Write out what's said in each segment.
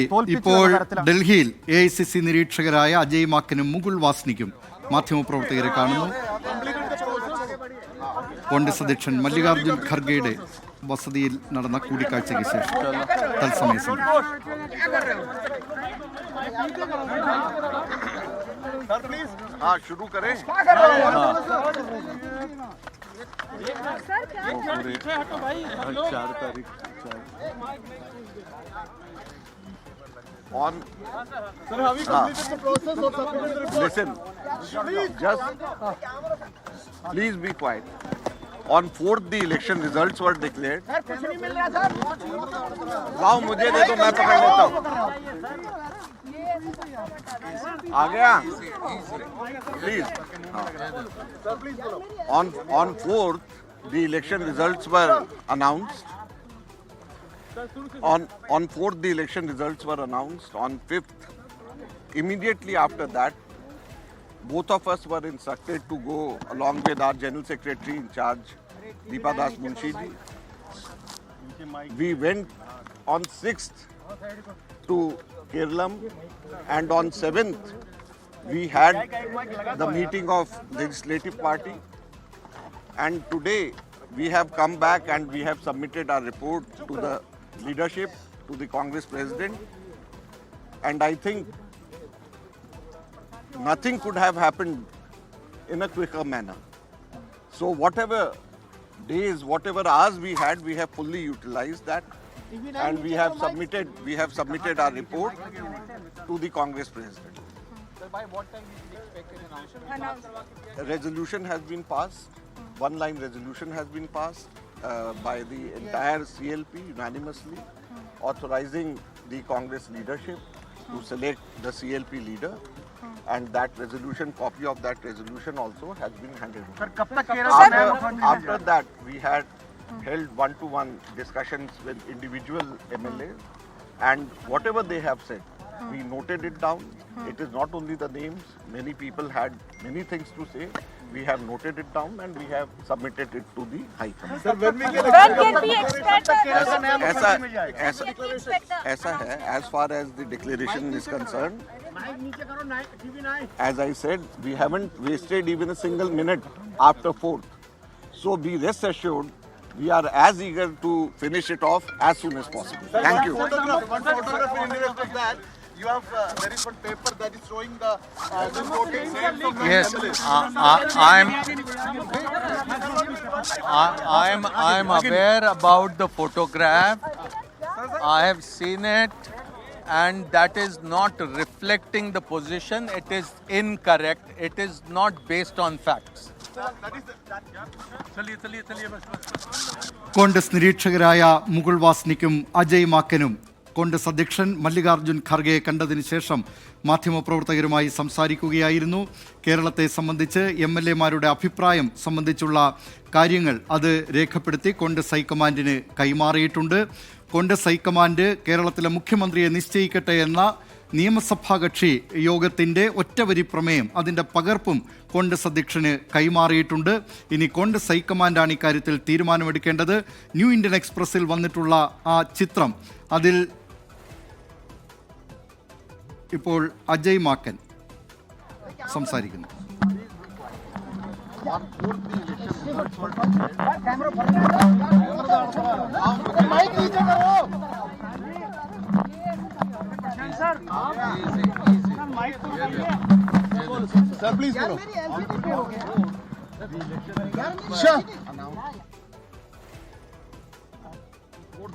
ഇപ്പോൾ ഡൽഹിയിൽ AICC നിരീക്ഷകരായ അജയ് മാക്കനും മുകുൾ വാസ്നിക്കും മാധ്യമപ്രവർത്തകരെ കാണുന്നു. കോൺഗ്രസ് അധ്യക്ഷൻ മല്ലികാർജുൻ ഖർഗെയുടെ വസതിയിൽ നടന്ന കൂടിക്കാഴ്ചയ്ക്ക് ശേഷം തത്സമയ शुरू करें। On sir, have we completed the process of submitting the report? Listen, just please be quiet. On 4th the election results were declared. Sir, कुछ नहीं मिल रहा सर. लाओ मुझे दे दो, मैं पकड़ लेता हूँ. आ गया? Please. Sir, please follow. On 4th the election results were announced. On 4th the election results were announced. On 5th, immediately after that, both of us were instructed to go along with our General Secretary in charge, Deepa Das Munshi ji. We went on 6th to Kerala, and on 7th we had the meeting of Legislative Party, and today we have come back and we have submitted our report to the leadership, to the Congress President, and I think nothing could have happened in a quicker manner. So whatever days, whatever hours we had, we have fully utilized that, and we have submitted our report to the Congress President. Sir, by what time is it expected announcement? A resolution has been passed. One-line resolution has been passed by the entire CLP unanimously, authorizing the Congress leadership to select the CLP leader, and that resolution, copy of that resolution also has been handed over. After that, we had held one-to-one discussions with individual MLAs, and whatever they have said, we noted it down. It is not only the names, many people had many things to say. We have noted it down and we have submitted it to the High Command. Sir, when can we expect ऐसा है, as far as the declaration is concerned, as I said, we haven't wasted even a single minute after 4th. So be rest assured, we are as eager to finish it off as soon as possible. Thank you. One photograph in interest of that. You have there is one paper that is showing the voting same from yes, I'm aware about the photograph. I have seen it, and that is not reflecting the position. It is incorrect. It is not based on facts. Congress നിരീക്ഷകരായ Mukul വാസ്നിക്കും Ajay മാക്കനും Congress അധ്യക്ഷൻ മല്ലികാർജുൻ ഖർഗെയെ കണ്ടതിന് ശേഷം മാധ്യമപ്രവർത്തകരുമായി സംസാരിക്കുകയായിരുന്നു. കേരളത്തെ സംബന്ധിച്ച് MLA-മാരുടെ അഭിപ്രായം സംബന്ധിച്ചുള്ള കാര്യങ്ങൾ അത് രേഖപ്പെടുത്തി കോൺഗ്രസ് ഹൈക്കമാൻഡിന് കൈമാറിയിട്ടുണ്ട്. കോൺഗ്രസ് ഹൈക്കമാൻഡ് കേരളത്തിലെ മുഖ്യമന്ത്രിയെ നിശ്ചയിക്കട്ടെ എന്ന നിയമസഭാ കക്ഷി യോഗത്തിൻ്റെ ഒറ്റവരി പ്രമേയം, അതിൻ്റെ പകർപ്പും കോൺഗ്രസ് അധ്യക്ഷന് കൈമാറിയിട്ടുണ്ട്. ഇനി കോൺഗ്രസ് ഹൈക്കമാൻഡാണ് ഇക്കാര്യത്തിൽ തീരുമാനമെടുക്കേണ്ടത്. ന്യൂ ഇന്ത്യൻ എക്സ്പ്രസിൽ വന്നിട്ടുള്ള ആ ചിത്രം, അതിൽ ഇപ്പോൾ അജയ് മാക്കൻ സംസാരിക്കുന്നു. Sir, please follow.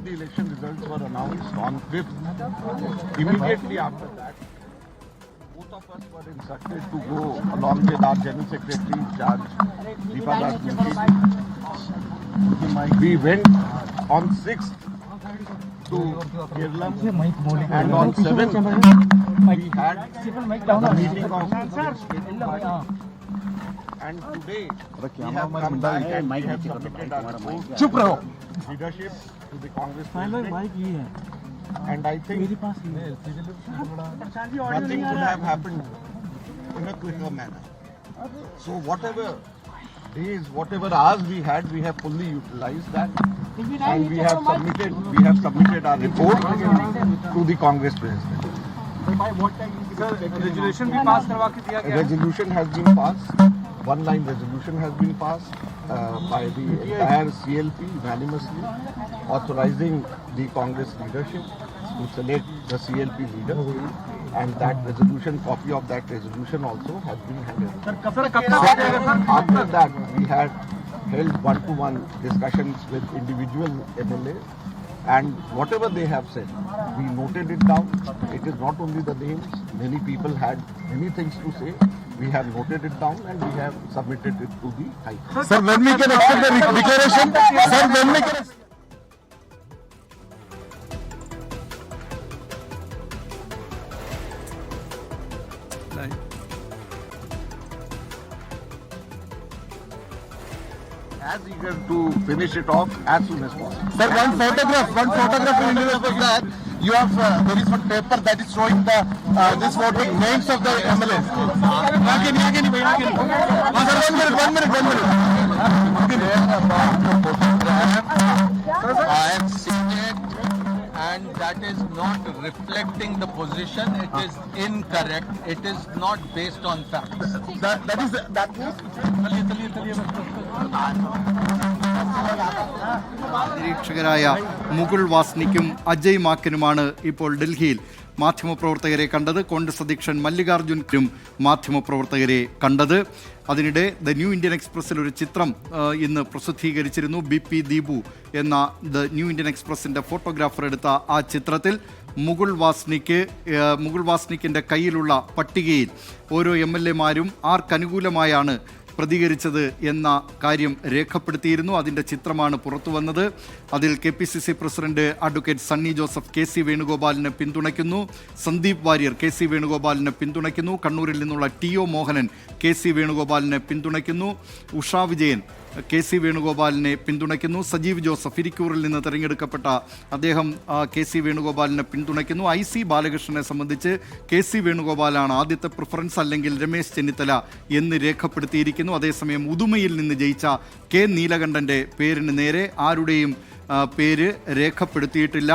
The election results were announced on 5th. Immediately after that, both of us were instructed to go along with our General Secretary in charge, Deepa Das Munshi. We went on 6th to Kerala, and on 7th we had the meeting of and today we have come back and we have submitted our report leadership to the Congress President, and I think nothing could have happened in a quicker manner. So whatever days, whatever hours we had, we have fully utilized that, and we have submitted our report to the Congress President. Resolution भी पास करवा के दिया गया. Resolution has been passed. One-line resolution has been passed by the entire CLP unanimously, authorizing the Congress leadership to select the CLP leader, and that resolution, copy of that resolution also has been handed. After that, we had held one-to-one discussions with individual MLAs, and whatever they have said, we noted it down. It is not only the names, many people had many things to say. We have noted it down and we have submitted it to the High Court. Sir, when we can expect the declaration? Sir, when we can... As eager to finish it off as soon as possible. Sir, one photograph in India was that you have there is one paper that is showing the this voting names of the MLAs. One minute. I have seen it, and that is not reflecting the position. It is incorrect. It is not based on facts. That means നിരീക്ഷകരായ Mukul വാസ്നിക്കും Ajay മാക്കനുമാണ് ഇപ്പോൾ ഡൽഹിയിൽ മാധ്യമപ്രവർത്തകരെ കണ്ടത്. കോൺഗ്രസ് അധ്യക്ഷൻ മല്ലികാർജ്ജുൻ മാധ്യമപ്രവർത്തകരെ കണ്ടത്. അതിനിടെ the new Indian എക്സ്പ്രസ്സിൽ ഒരു ചിത്രം ഇന്ന് പ്രസിദ്ധീകരിച്ചിരുന്നു. BP ദീപു എന്ന ദ ന്യൂ ഇന്ത്യൻ എക്സ്പ്രസിൻ്റെ ഫോട്ടോഗ്രാഫർ എടുത്ത ആ ചിത്രത്തിൽ മുകുൾ വാസ്നിക്കിൻ്റെ കയ്യിലുള്ള പട്ടികയിൽ ഓരോ MLAമാരും ആർക്കനുകൂലമായാണ് പ്രതികരിച്ചത് എന്ന കാര്യം രേഖപ്പെടുത്തിയിരുന്നു. അതിൻ്റെ ചിത്രമാണ് പുറത്തു വന്നത്. അതിൽ KPCC president advocate Sunny Joseph KC വേണുഗോപാലിനെ പിന്തുണയ്ക്കുന്നു. സന്ദീപ് വാര്യർ KC വേണുഗോപാലിനെ പിന്തുണയ്ക്കുന്നു. കണ്ണൂരിൽ നിന്നുള്ള TO മോഹനൻ KC വേണുഗോപാലിനെ പിന്തുണയ്ക്കുന്നു. ഉഷാ വിജയൻ KC വേണുഗോപാലിനെ പിന്തുണയ്ക്കുന്നു. സജീവ് ജോസഫ് ഇരിക്കൂറിൽ നിന്ന് തിരഞ്ഞെടുക്കപ്പെട്ട അദ്ദേഹം KC വേണുഗോപാലിനെ പിന്തുണയ്ക്കുന്നു. IC ബാലകൃഷ്ണനെ സംബന്ധിച്ച് KC വേണുഗോപാലാണ് ആദ്യത്തെ പ്രിഫറൻസ്, അല്ലെങ്കിൽ രമേശ് ചെന്നിത്തല എന്ന് രേഖപ്പെടുത്തിയിരിക്കുന്നു. അതേസമയം ഉദുമയിൽ നിന്ന് ജയിച്ച K നീലകണ്ഠൻ്റെ പേരിന് നേരെ ആരുടെയും പേര് രേഖപ്പെടുത്തിയിട്ടില്ല.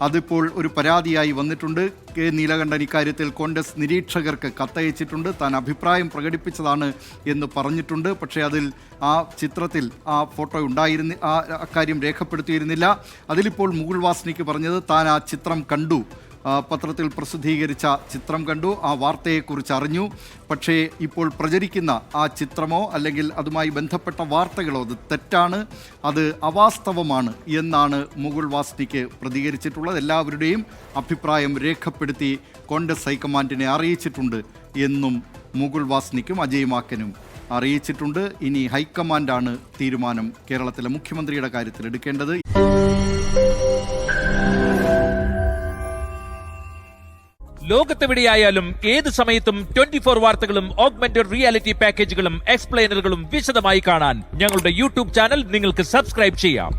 അതിപ്പോൾ ഒരു പരാതിയായി വന്നിട്ടുണ്ട്. K നീലകണ്ഠൻ ഇക്കാര്യത്തിൽ കോൺഗ്രസ് നിരീക്ഷകർക്ക് കത്തയച്ചിട്ടുണ്ട്. താൻ അഭിപ്രായം പ്രകടിപ്പിച്ചതാണ് എന്ന് പറഞ്ഞിട്ടുണ്ട്. പക്ഷേ അതിൽ ആ ചിത്രത്തിൽ ആ ഫോട്ടോ ഉണ്ടായിരുന്ന അക്കാര്യം രേഖപ്പെടുത്തിയിരുന്നില്ല. അതിലിപ്പോൾ മുകുൾ വാസ്നിക്ക് പറഞ്ഞത് താൻ ആ ചിത്രം കണ്ടു, പത്രത്തിൽ പ്രസിദ്ധീകരിച്ച ചിത്രം കണ്ടു, ആ വാർത്തയെക്കുറിച്ച് അറിഞ്ഞു. പക്ഷേ ഇപ്പോൾ പ്രചരിക്കുന്ന ആ ചിത്രമോ അല്ലെങ്കിൽ അതുമായി ബന്ധപ്പെട്ട വാർത്തകളോ അത് തെറ്റാണ്, അത് അവാസ്തവമാണ് എന്നാണ് മുകുൾ വാസ്നിക്ക് പ്രതികരിച്ചിട്ടുള്ളത്. എല്ലാവരുടെയും അഭിപ്രായം രേഖപ്പെടുത്തി കോൺഗ്രസ് ഹൈക്കമാൻഡിനെ അറിയിച്ചിട്ടുണ്ട് എന്നും മുകുൾ വാസ്നിക്കും അജയ് മാക്കനും അറിയിച്ചിട്ടുണ്ട്. ഇനി ഹൈക്കമാൻഡാണ് തീരുമാനം കേരളത്തിലെ മുഖ്യമന്ത്രിയുടെ കാര്യത്തിൽ എടുക്കേണ്ടത്. ലോകത്തെവിടെയായാലും ഏത് സമയത്തും 24 വാർത്തകളും ഓഗ്മെന്റഡ് റിയാലിറ്റി പാക്കേജുകളും എക്സ്പ്ലെയിനറുകളും വിശദമായി കാണാൻ ഞങ്ങളുടെ യൂട്യൂബ് ചാനൽ നിങ്ങൾക്ക് സബ്സ്ക്രൈബ് ചെയ്യാം.